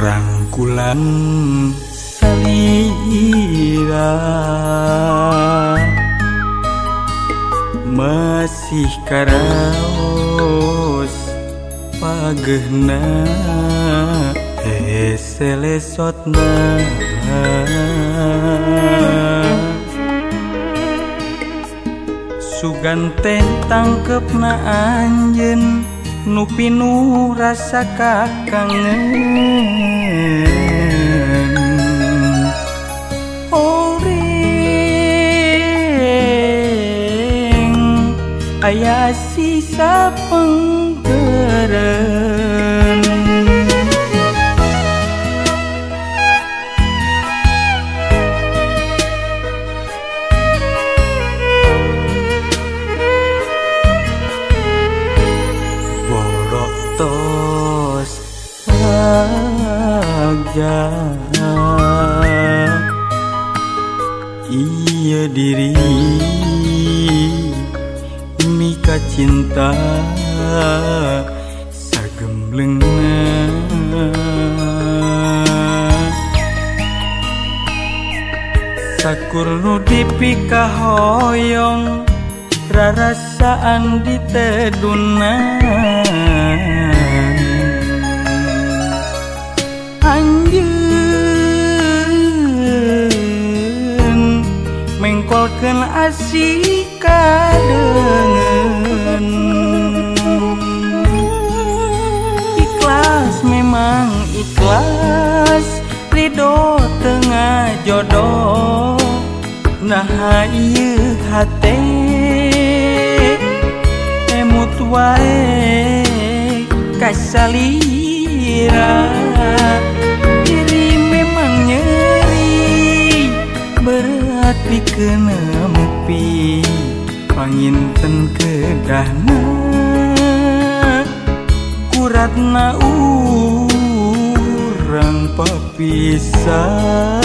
Rangkulan salira masih karaos pagehna selesotna suganteh tangkepna anjeun nu pinuh rasa kakangen horeng aya sisa penggeren iya diri mika cinta sagemblengna sakur nu dipika hoyong rarasaan diteduna anjeun mengkolkeun asih kadengen ikhlas memang ikhlas ridho tengah jodoh nah ieu hate emut wae kasalira diri memang nyeri berat pikeun nempi panginten kedahna kuratna urang papisah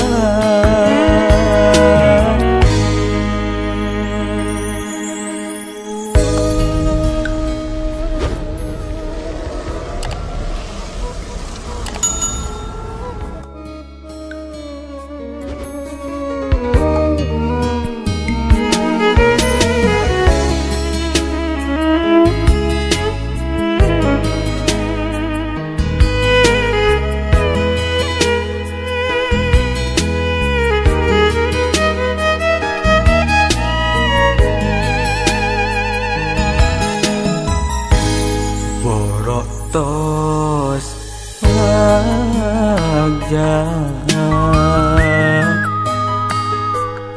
tos wajah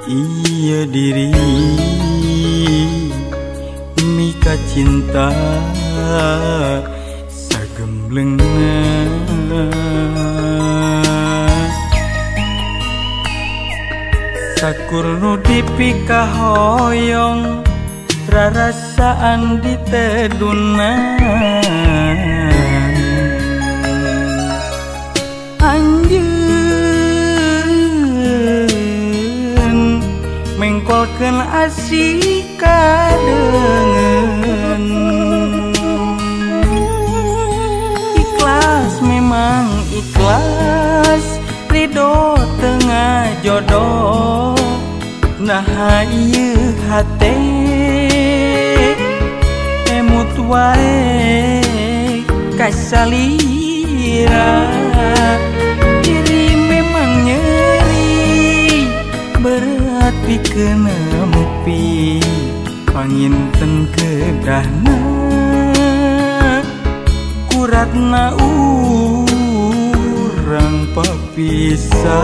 iya diri mika cinta sagemblengna sakur nu dipika hoyong rarasaan diteduna anjeun mengkolkeun asih kadengen ikhlas memang ikhlas ridho tengah jodoh nah ieu hate emut wae kasalira diri memang nyeri berat pikeun nempi panginten kedahna kuratna urang papisah